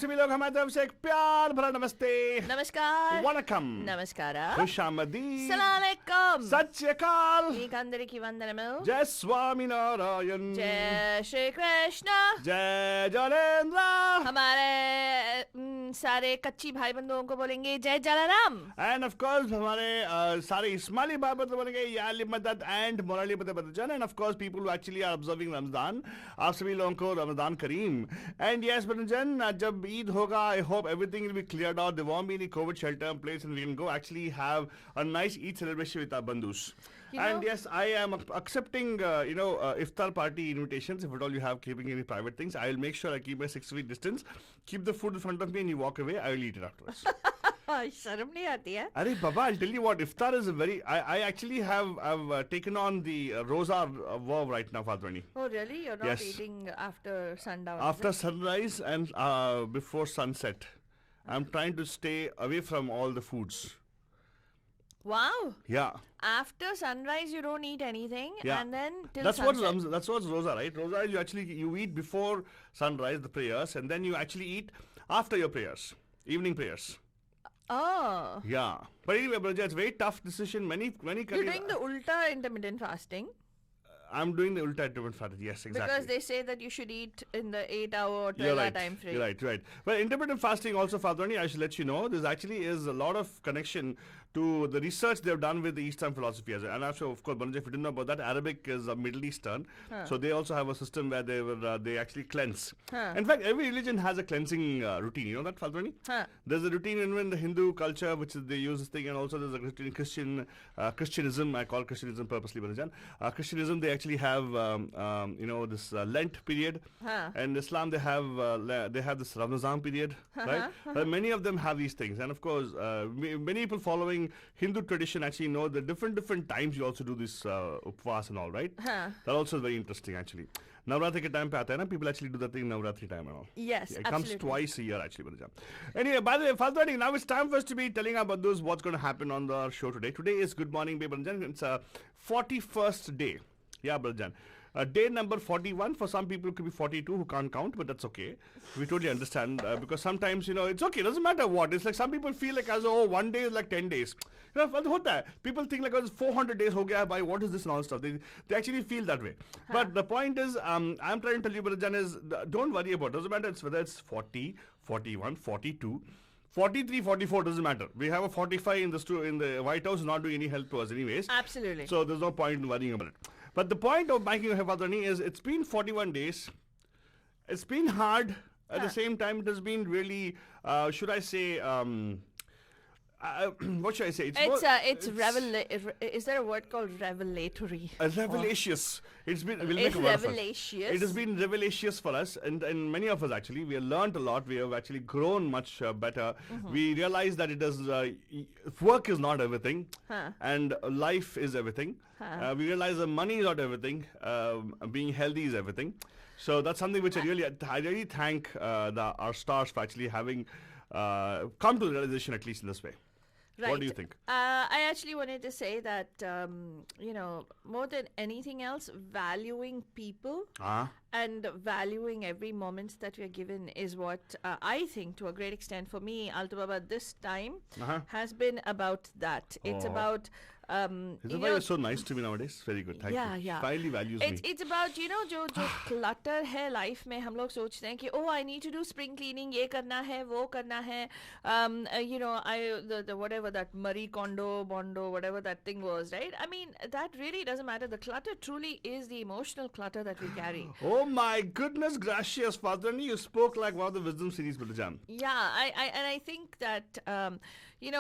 सभी लोग हमारी तरफ से एक प्यार भरा नमस्ते, नमस्कार, वनकम, नमस्कारा, खुशामदी, सलामकुम, सत श्री अकाल, మీకందరికి వందనములు, जय स्वामी नारायण, जय श्री कृष्ण, जय जलेंद्र, हमारे सारे कच्ची भाई बंधुओं को बोलेंगे जय जलाराम. एंड ऑफ कोर्स हमारे सारे इस्माइली भाई बंधु बनेंगे याली मदद एंड मोराली बदन, and of course people who actually are observing Ramzan, आप सभी लोगों को रमजान करीम. एंड यस बदन, जब ईद होगा, I hope everything will be cleared out, there won't be any COVID shelter in place and we can go actually have a nice Eid celebration with our bandhus. And yes, I am accepting iftar party invitations. If at all you have keeping any private things, I will make sure I keep my 6 feet distance, keep the food in front of me and you walk away. I will eat it afterwards. शर्म नहीं आती है? Arey Baba, I'll tell you what, iftar is a very, I actually have taken on the roza verb right now, Fatwani. Oh really? You're not Yes. eating after sundown? After sunrise and before sunset, I'm trying to stay away from all the foods. Wow. Yeah. After sunrise you don't eat anything, Yeah. and then till That's sunset. that's what's roza, right? Roza is you eat before sunrise, the prayers, and then you actually eat after your prayers, evening prayers. Oh. Yeah. But anyway, Braja, it's a very tough decision. Many You're doing the ulta intermittent fasting. I'm doing the ulta intermittent fasting. Yes, exactly. Because they say that you should eat in the 8-hour or 12-hour You're right. time frame. You're right. Well, intermittent fasting also, Fadhani, I should let you know, there's actually is a lot of connection to the research they've done with the Eastern philosophy. And I'm sure, of course, Banuja, if you didn't know about that, Arabic is Middle Eastern. So they also have a system where they actually cleanse. In fact, every religion has a cleansing routine. You know that, Fadhani? There's a routine in the Hindu culture, which is they use this thing, and also there's a routine in Christianism. I call Christianism purposely, Banujan. Christianism, they actually have, this Lent period. And Islam, they have this Ramadan period, right? Many of them have these things. And of course, many people following Hindu tradition actually know the different times you also do this upvas and all, right? That also is very interesting actually. Navratri ke time pe aata hai na, people actually do that thing Navratri time and all. Yes, It absolutely. comes twice a year actually. Banuja. Anyway, by the way, Faltani, now it's time for us to be telling about those what's going to happen on our show today. Today is Good Morning Bay Banujan. It's a 41st day. Yeah, Banujan. Day number 41, for some people it could be 42 who can't count, but that's okay. We totally understand because sometimes, it's okay, it doesn't matter what. It's like some people feel like as one day is like 10 days. People think like, oh, it's 400 days ho gaya, bhai, what is this and all stuff. They actually feel that way. But the point is, I'm trying to tell you, Barajan, is don't worry about it. Doesn't matter whether it's 40, 41, 42. 43, 44 doesn't matter. We have a 45 in the White House, not doing any help to us anyways. Absolutely. So there's no point in worrying about it. But the point of making a Hafadani is it's been 41 days. It's been hard. At the same time, it has been really, should I say, what should I say? Is there a word called revelatory? Revelatious. It's been revelatious. It has been revelatious for us, and many of us actually. We have learned a lot. We have actually grown much better. We realize that it is work is not everything, and life is everything. We realize that money is not everything. Being healthy is everything. So that's something which I really thank our stars for actually having come to the realization, at least in this way. Right. What do you think? I actually wanted to say that, more than anything else, valuing people and valuing every moment that we are given is what I think, to a great extent, for me, Alto Baba, this time has been about that. It's about... Isn't why you're so nice to me nowadays? Very good. Thank you. Yeah. Finally values me. It's about, जो clutter है life में, हम लोग सोचते हैं कि I need to do spring cleaning, ये करना है, वो करना है. The whatever that Marie Kondo, Bondo, whatever that thing was, right? I mean, that really doesn't matter. The clutter truly is the emotional clutter that we carry. Oh my goodness gracious, Father, you spoke like one of the wisdom series, Balajan. Yeah, I think that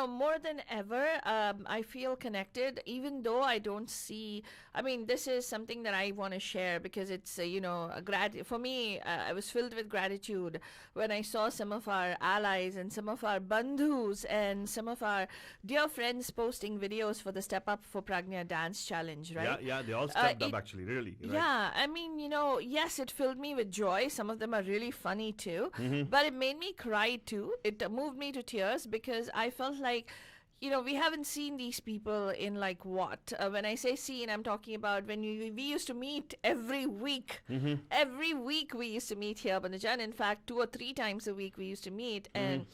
more than ever, I feel connected, even though I don't see. I mean, this is something that I want to share because it's for me, I was filled with gratitude when I saw some of our allies and some of our bandhus and some of our dear friends posting videos for the Step Up for Pragnya dance challenge, right? Yeah, they all stepped up actually, really. Yeah, I mean, yes, it filled me with joy. Some of them are really funny too, but it made me cry too. It moved me to tears because I felt like, we haven't seen these people in like what? When I say seen, I'm talking about when we used to meet every week. Every week we used to meet here, Banajan. In fact, 2 or 3 times a week we used to meet, and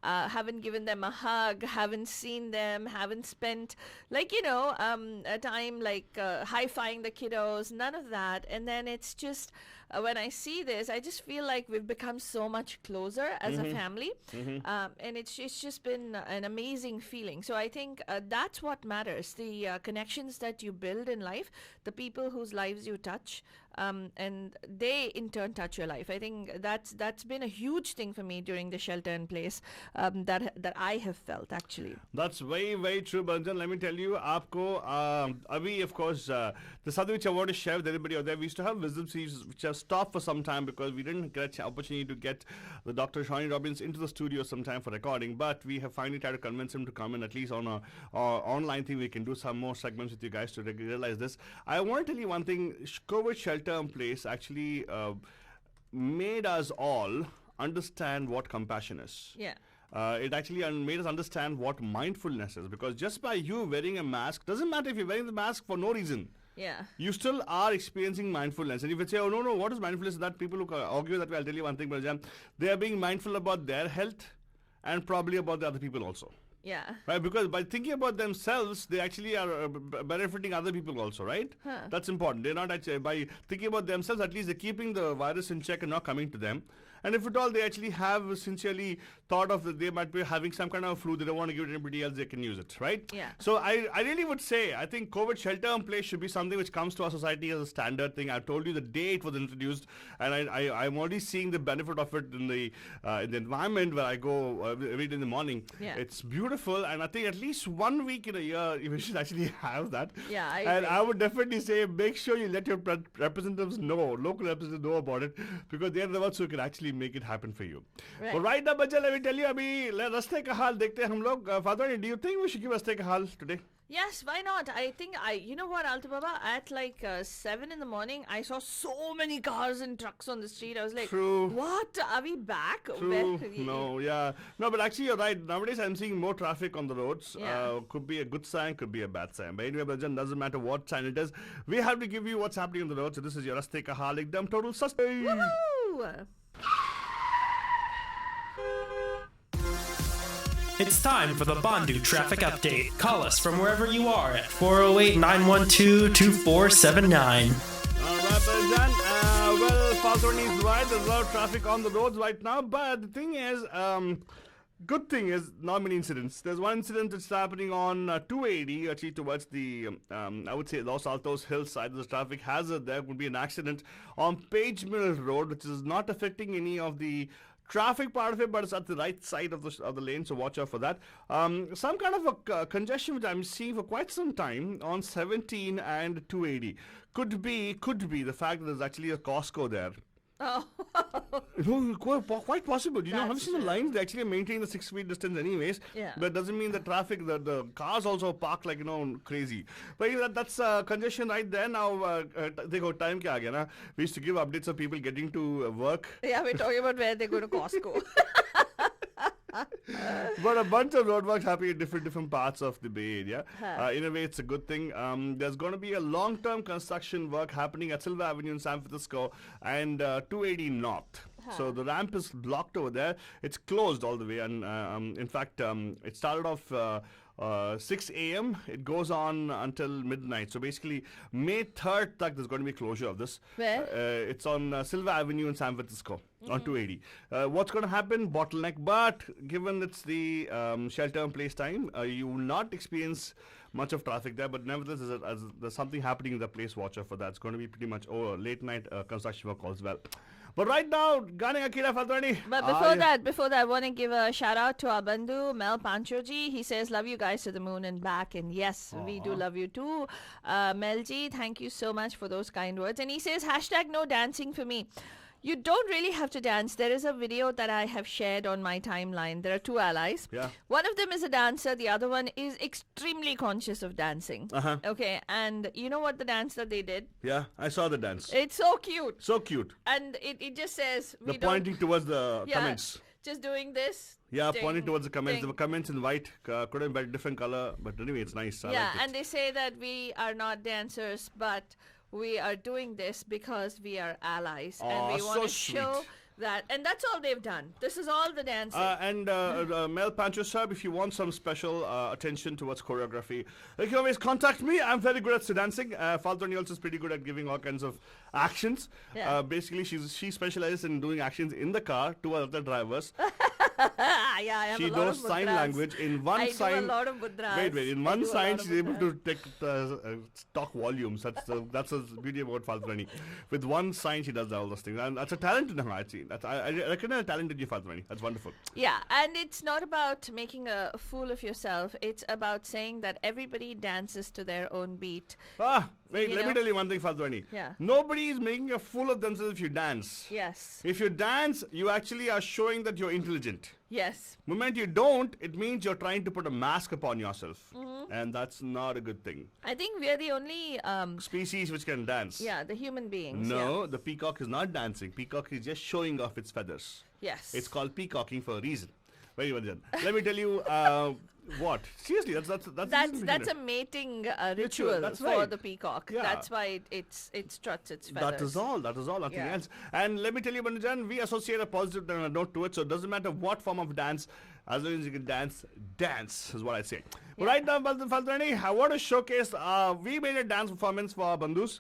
haven't given them a hug, haven't seen them, haven't spent like a time like high-fiving the kiddos, none of that. And then it's just when I see this, I just feel like we've become so much closer as a family, and it's just been an amazing feeling. So I think that's what matters: the connections that you build in life, the people whose lives you touch. And they in turn touch your life. I think that's been a huge thing for me during the shelter in place that I have felt actually. That's very, very true, Banjan. Let me tell you, aapko, abhi, of course, the something which I want to share with everybody out there. We used to have wisdom series which have stopped for some time because we didn't get the opportunity to get the Dr. Shawnee Robbins into the studio sometime for recording. But we have finally tried to convince him to come in, at least on a online thing. We can do some more segments with you guys to realize this. I want to tell you one thing. COVID shelter in place actually made us all understand what compassion is. Yeah. It actually made us understand what mindfulness is, because just by you wearing a mask, doesn't matter if you're wearing the mask for no reason. Yeah. You still are experiencing mindfulness. And if you say, oh, no, what is mindfulness? That people who argue that way, I'll tell you one thing, Brajan, they are being mindful about their health and probably about the other people also. Yeah. Right, because by thinking about themselves, they actually are benefiting other people also, right? That's important. They're not actually, by thinking about themselves, at least they're keeping the virus in check and not coming to them. And if at all they actually have sincerely thought of that they might be having some kind of flu, they don't want to give it to anybody else, they can use it, right? Yeah. So I really would say, I think COVID shelter in place should be something which comes to our society as a standard thing. I told you the day it was introduced, and I'm already seeing the benefit of it in the environment where I go every day in the morning. Yeah. It's beautiful, and I think at least 1 week in a year we should actually have that. Yeah, I and agree. I would definitely say make sure you let your representatives know, local representatives know about it, because they're the ones who can actually make it happen for you. Right. But right now, Bajja, let me tell you, abhi raste ka haal dekhte hain hum log. Father, do you think we should give raste ka haal today? Yes, why not? I think you know what, Alta Baba, at like 7 in the morning, I saw so many cars and trucks on the street. I was like, True. what? Are we back? True. No, yeah. No, but actually you're right. Nowadays I'm seeing more traffic on the roads. Yeah. Could be a good sign, could be a bad sign. But anyway, Bhajan, doesn't matter what sign it is. We have to give you what's happening on the road. So this is your Raste Ka Haal Ekdam Total Sustain. Woohoo! It's time for the Bandu traffic update. Call us from wherever you are at 408-912-2479. Alright, Bhajan. Well, Father is right. There's a lot of traffic on the roads right now. But the thing is, good thing is not many incidents. There's one incident that's happening on 280, actually towards the, I would say, Los Altos hillside. There's a traffic hazard. There could be an accident on Page Mill Road, which is not affecting any of the traffic part of it, but it's at the right side of the lane, so watch out for that. Some kind of a congestion which I'm seeing for quite some time on 17 and 280. Could be the fact that there's actually a Costco there. Oh. No, quite possible. You know, have you That's seen the true. lines? They actually maintain the 6 feet distance anyways. Yeah. But doesn't mean the traffic, the cars also park like, crazy. But that's congestion right there. Now, देखो time क्या आ गया ना? We used to give updates of people getting to work. Yeah, we're talking about where they go to Costco. But a bunch of roadworks happening in different parts of the Bay Area. In a way, it's a good thing. There's going to be a long-term construction work happening at Silver Avenue in San Francisco and 280 North. So the ramp is blocked over there. It's closed all the way. And in fact, it started off 6 a.m. It goes on until midnight. So basically, May 3rd, there's going to be closure of this. Where? It's on Silver Avenue in San Francisco on 280. What's going to happen? Bottleneck. But given it's the shelter in place time, you will not experience much of traffic there. But nevertheless, there's something happening in the place. Watch out for that. It's going to be pretty much late night construction work as well. But right now, Gane Akira Faltrani. But before that, I want to give a shout out to our Bandhu, Mel Panchoji. He says, love you guys to the moon and back. And yes, we do love you too. Melji, thank you so much for those kind words. And he says, hashtag no dancing for me. You don't really have to dance. There is a video that I have shared on my timeline. There are two allies. Yeah. One of them is a dancer. The other one is extremely conscious of dancing. Okay. And you know what the dance that they did? Yeah, I saw the dance. It's so cute. So cute. And it just says... The pointing towards the comments. Just doing this. Yeah, Ding, pointing towards the comments. ding. There were comments in white. Could have been a different color, but anyway, it's nice. I Yeah, like it. and they say that we are not dancers, but we are doing this because we are allies, and Aw, we want so to show sweet. that. And that's all they've done. This is all the dancing. Mel Pancho Sab, if you want some special attention towards choreography, you can always contact me. I'm very good at dancing. Faltoni also is pretty good at giving all kinds of actions. Yeah. Basically, she specializes in doing actions in the car to other drivers. Yeah, I have She a lot knows of sign mudras. language. In one I sign, do a lot of mudras. wait. In I one do a sign, lot of she's able mudras. to take talk volumes. That's the beauty about Faltoni. With one sign, she does all those things, and that's a talent in her. Actually, I recognize a talent in you, Faltoni. That's wonderful. Yeah, and it's not about making a fool of yourself. It's about saying that everybody dances to their own beat. Wait, You let me know? tell you one thing, Faltoni. Yeah. Nobody is making a fool of themselves if you dance. Yes. If you dance, you actually are showing that you're intelligent. Yes. Moment you don't, it means you're trying to put a mask upon yourself. Mm-hmm. And that's not a good thing. I think we're the only, Species which can dance. yeah, the human beings. No, the peacock is not dancing. Peacock is just showing off its feathers. Yeah. Yes. It's called peacocking for a reason. Very well done. Let me tell you what. Seriously, that's the reason That's behind a it. mating ritual that's for right. the peacock. Yeah. That's why it struts its feathers. That is all. That is all. Nothing Yeah. else. And let me tell you, Banjan, we associate a positive note to it. So it doesn't matter what form of dance, as long as you can dance, dance is what I say. But right now, Faltani, I want to showcase. We made a dance performance for our bandus.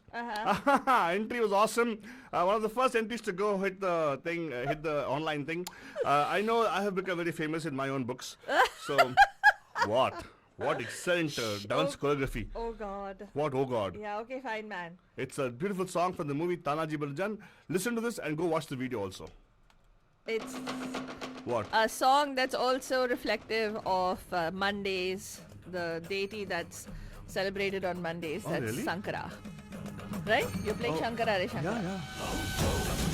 Entry was awesome. One of the first entries to go hit the thing, hit the online thing. I know I have become very famous in my own books. So, what? What excellent dance choreography. Oh God. What? Oh God. Yeah. Okay. Fine, man. It's a beautiful song from the movie Tanaji Baljan. Listen to this and go watch the video also. It's What? a song that's also reflective of Mondays, the deity that's celebrated on Mondays. Oh, That's really? Sankara. Right? You're playing Shankara, Re Shankara. yeah.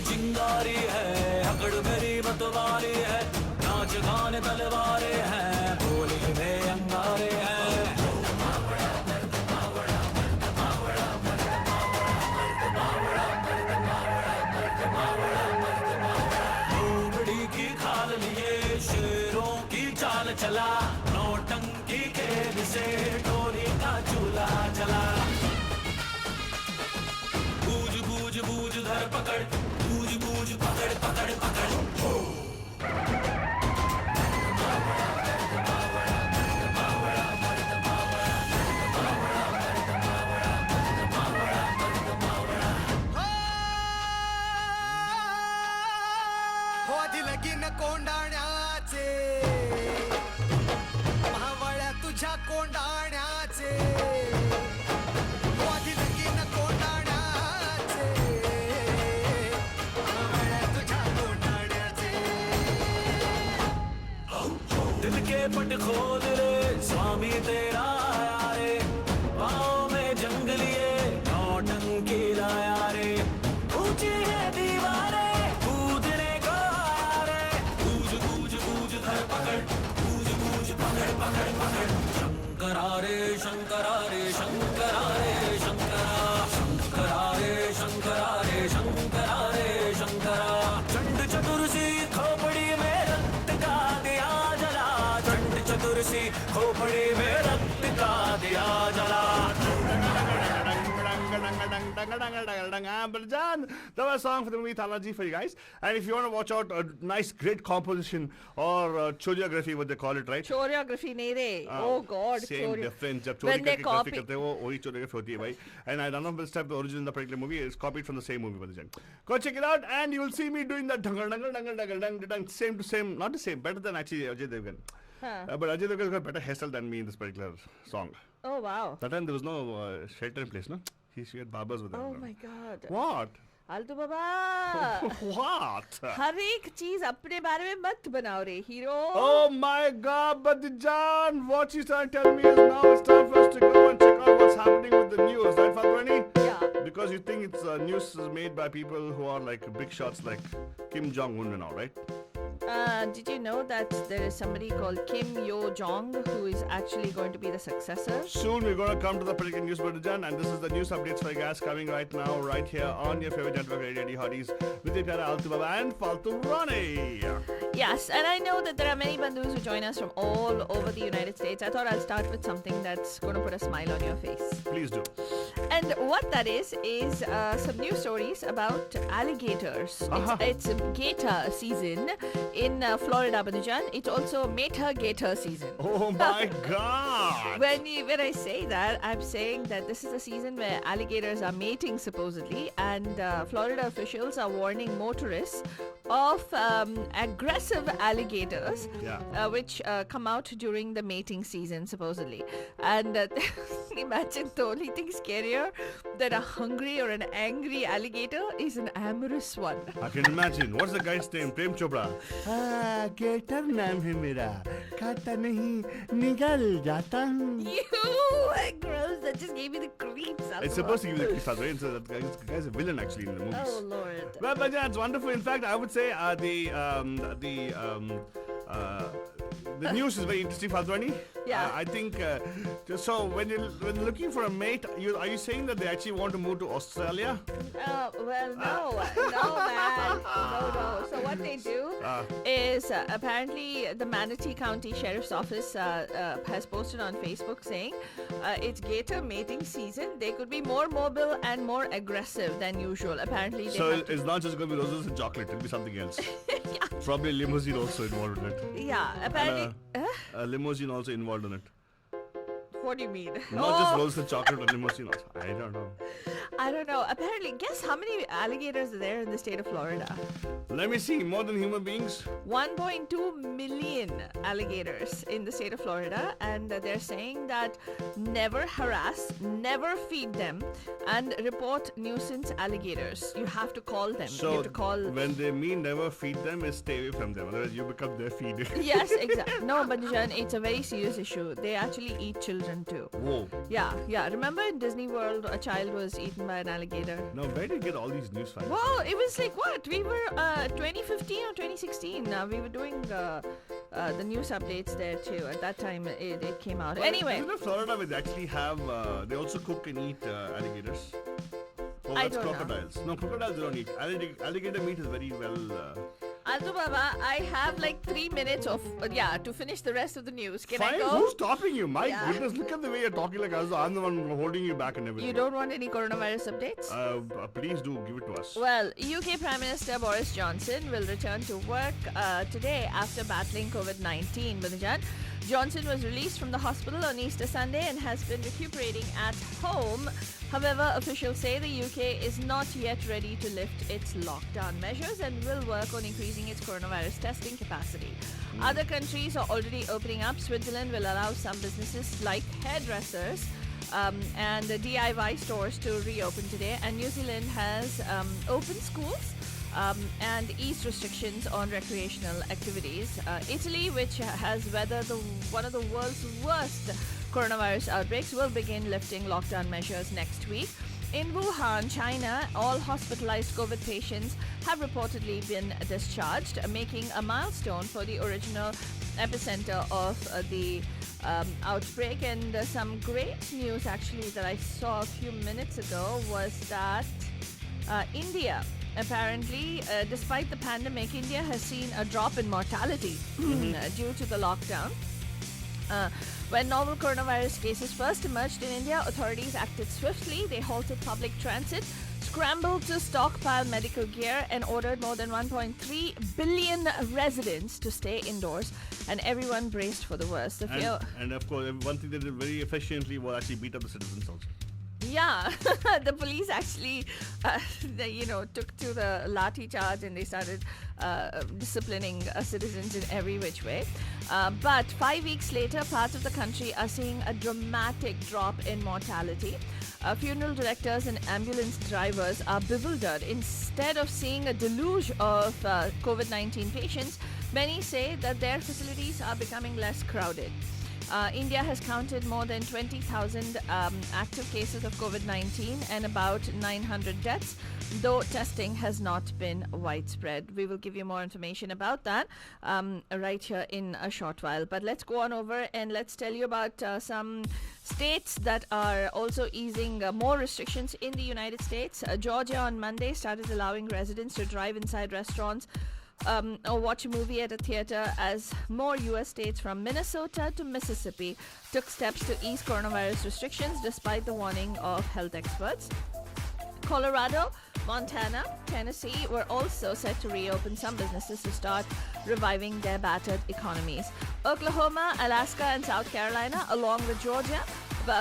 चिंगारी है अकड़ मेरी मतवारी है नाच गान तलवारे हैं बोली में अंगारे हैं लोमड़ी की खाल लिए शेरों की चाल चला नौटंकी खेल से टोली का चूल्हा चला बूझ बूझ बूझ धर पकड़ बूझ बूझ पकड़ पकड़ पकड़ हो लगीन कोंडाण्याचे महावळ्या तुझ्या कोंडाण्याचे हो लगीन कोंडाण्याचे महावळ्या तुझ्या कोंडाण्याचे दिल के पट खोल रे स्वामी तेरा आया रे पाँव में जंग लिए नौटंकी लाया रे ऊंची है दीवारें कूदने को आया रे बूझ बूझ बूझ धर पकड़ बूझ बूझ पकड़ पकड़ पकड़ शंकरा रे शंकरा रे शंकरा रे शंकरा शंकरा रे शंकरा रे शंकरा रे शंकरा चंड चतुर्सी खोपड़ी में रक्त का दिया जला चंड चतुर्सी खोपड़ी में रक्त का That was a song for the movie Thalaji for you guys. And if you want to watch out a nice, great composition or choreography, what they call it, right? Choreography नहीं रे. Oh God. Same difference. जब When चोरी they करके copy- करते हैं वो वही choreography होती है भाई. And I don't know if this type the origin of the particular movie is copied from the same movie. Go check it out, and you will see me doing that same to same, not the same, better than actually Ajay Devgan. But Ajay Devgan got better hairstyle than me in this particular song. Oh wow. That time there was no shelter in place, no? She had barbers with her. Oh my God. What? आलतू Baba. What? हर एक चीज अपने बारे में मत बनाओ रे hero. Oh my God, but John, what she's trying to tell me is now it's time for us to go and check out what's happening with the news, right, Fatwani? Yeah. Because you think it's news is made by people who are like big shots like Kim Jong-un and all, right? Did you know that there is somebody called Kim Yo Jong who is actually going to be the successor? Soon we're going to come to the particular news, John, and this is the news updates for you guys coming right now, right here on your favorite network, Radio Hotties, with your Pyara Altu Baba and Faltu Ronnie. Yes, and I know that there are many bandhus who join us from all over the United States. I thought I'll start with something that's going to put a smile on your face. Please do. And what that is some news stories about alligators. It's gator season in Florida, Banujan. It's also Meta gator season. Oh my God! When I say that, I'm saying that this is a season where alligators are mating supposedly, and Florida officials are warning motorists of aggressive alligators, which come out during the mating season supposedly. And imagine the only thing scarier than a hungry or an angry alligator is an amorous one. I can imagine. What's the guy's name? Prem Chopra. Gator naam hai mera. Khata nahi, nigal jata. Ew, gross. That just gave me the creeps. It's supposed to give you the creeps, right? So that guy's a villain actually in the movies. Oh Lord. Well, but yeah, it's wonderful. In fact, I would say the news is very interesting, Fadwani. Yeah. I think so. When you're looking for a mate, are you saying that they actually want to move to Australia? Well, no, man, no. So what they do is apparently the Manatee County Sheriff's Office has posted on Facebook saying it's gator mating season. They could be more mobile and more aggressive than usual. Apparently, they So have it's not just going to be roses and chocolate. It'll be something else. yeah. Probably a limousine also involved in it. Yeah, apparently. A limousine also involved in it. What do you mean? Not just roses and chocolate or limousine also. I don't know. I don't know. Apparently, guess how many alligators are there in the state of Florida? Let me see. More than human beings? 1.2 million alligators in the state of Florida, and they're saying that never harass, never feed them, and report nuisance alligators. You have to call them. You So have to call. when they mean never feed them, is stay away from them. Otherwise, you become their feed. Yes, exactly. No, but Jan, it's a very serious issue. They actually eat children too. Whoa. Yeah. Remember in Disney World, a child was eaten by an alligator? Now, where did you get all these news facts? Well, it was like what? We were 2015 or 2016. We were doing the news updates there too. At that time, it came out. Well, Anyway, isn't it Florida where they actually have, they also cook and eat alligators? Oh, I that's don't know. crocodiles. No, crocodiles they don't eat. Alligator meat is very well. Alto Baba, I have like 3 minutes of to finish the rest of the news. Can Fine, I go? who's stopping you? My Yeah. goodness, look at the way you're talking like us. I'm the one holding you back and everything. You don't want any coronavirus updates? Please do give it to us. Well, UK Prime Minister Boris Johnson will return to work today after battling COVID-19. Banajan. Johnson was released from the hospital on Easter Sunday and has been recuperating at home. However, officials say the UK is not yet ready to lift its lockdown measures and will work on increasing its coronavirus testing capacity. Other countries are already opening up. Switzerland will allow some businesses like hairdressers and DIY stores to reopen today. And New Zealand has opened schools and eased restrictions on recreational activities. Italy, which has weathered one of the world's worst coronavirus outbreaks, will begin lifting lockdown measures next week. In Wuhan, China, all hospitalized COVID patients have reportedly been discharged, making a milestone for the original epicenter of the outbreak. And some great news actually that I saw a few minutes ago was that India, apparently, despite the pandemic, India has seen a drop in mortality due to the lockdown. When novel coronavirus cases first emerged in India, authorities acted swiftly. They halted public transit, scrambled to stockpile medical gear, and ordered more than 1.3 billion residents to stay indoors. And everyone braced for the worst. The fear. And of course, one thing they did very efficiently was actually beat up the citizens also. Yeah, the police actually, took to the lathi charge and they started disciplining citizens in every which way. But 5 weeks later, parts of the country are seeing a dramatic drop in mortality. Funeral directors and ambulance drivers are bewildered. Instead of seeing a deluge of COVID-19 patients, many say that their facilities are becoming less crowded. India has counted more than 20,000 active cases of COVID-19 and about 900 deaths, though testing has not been widespread. We will give you more information about that right here in a short while. But let's go on over and let's tell you about some states that are also easing more restrictions in the United States. Georgia on Monday started allowing residents to drive inside restaurants or watch a movie at a theater as more U.S. states from Minnesota to Mississippi took steps to ease coronavirus restrictions despite the warning of health experts. Colorado, Montana, Tennessee were also set to reopen some businesses to start reviving their battered economies. Oklahoma, Alaska, and South Carolina, along with Georgia,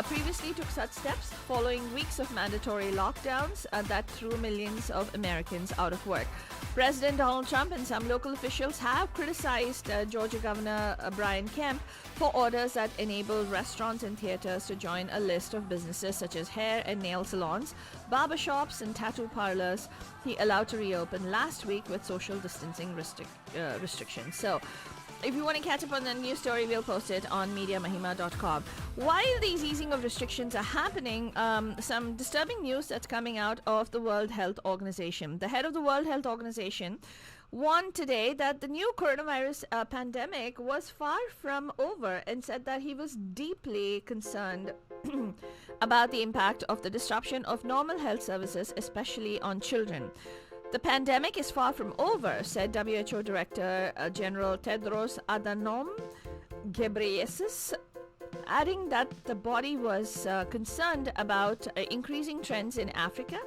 previously took such steps following weeks of mandatory lockdowns that threw millions of Americans out of work. President Donald Trump and some local officials have criticized Georgia Governor Brian Kemp for orders that enable restaurants and theaters to join a list of businesses such as hair and nail salons, barbershops, and tattoo parlors he allowed to reopen last week with social distancing restrictions. So, if you want to catch up on the news story, we'll post it on MediaMahima.com. While these easing of restrictions are happening, some disturbing news that's coming out of the World Health Organization. The head of the World Health Organization warned today that the new coronavirus pandemic was far from over and said that he was deeply concerned about the impact of the disruption of normal health services, especially on children. The pandemic is far from over, said WHO Director General Tedros Adhanom Ghebreyesus, adding that the body was concerned about increasing trends in Africa,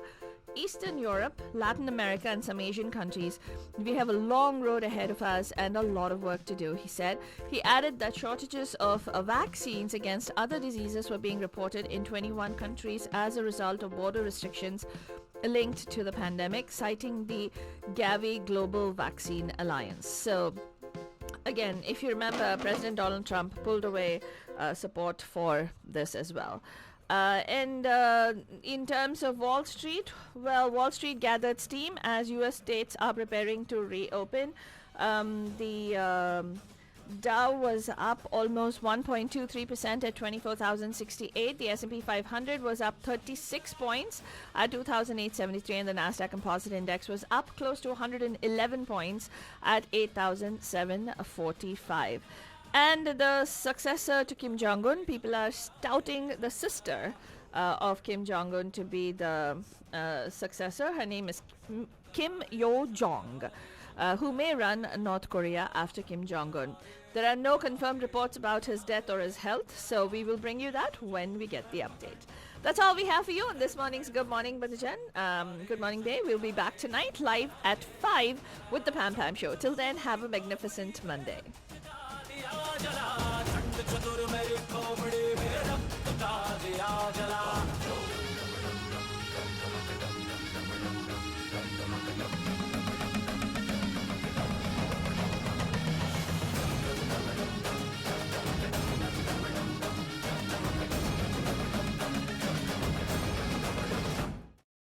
Eastern Europe, Latin America, and some Asian countries. We have a long road ahead of us and a lot of work to do, he said. He added that shortages of vaccines against other diseases were being reported in 21 countries as a result of border restrictions linked to the pandemic, citing the Gavi Global Vaccine Alliance. So, again, if you remember, President Donald Trump pulled away support for this as well. And in terms of Wall Street, well, Wall Street gathered steam as U.S. states are preparing to reopen. The Dow was up almost 1.23% at 24,068. The S&P 500 was up 36 points at 2,873, and the Nasdaq Composite Index was up close to 111 points at 8,745. And the successor to Kim Jong-un, people are touting the sister of Kim Jong-un to be the successor. Her name is Kim Yo-jong, who may run North Korea after Kim Jong-un. There are no confirmed reports about his death or his health, so we will bring you that when we get the update. That's all we have for you on this morning's Good Morning Badajan. Good Morning Day. We'll be back tonight live at 5 with the Pam Pam Show. Till then, have a magnificent Monday.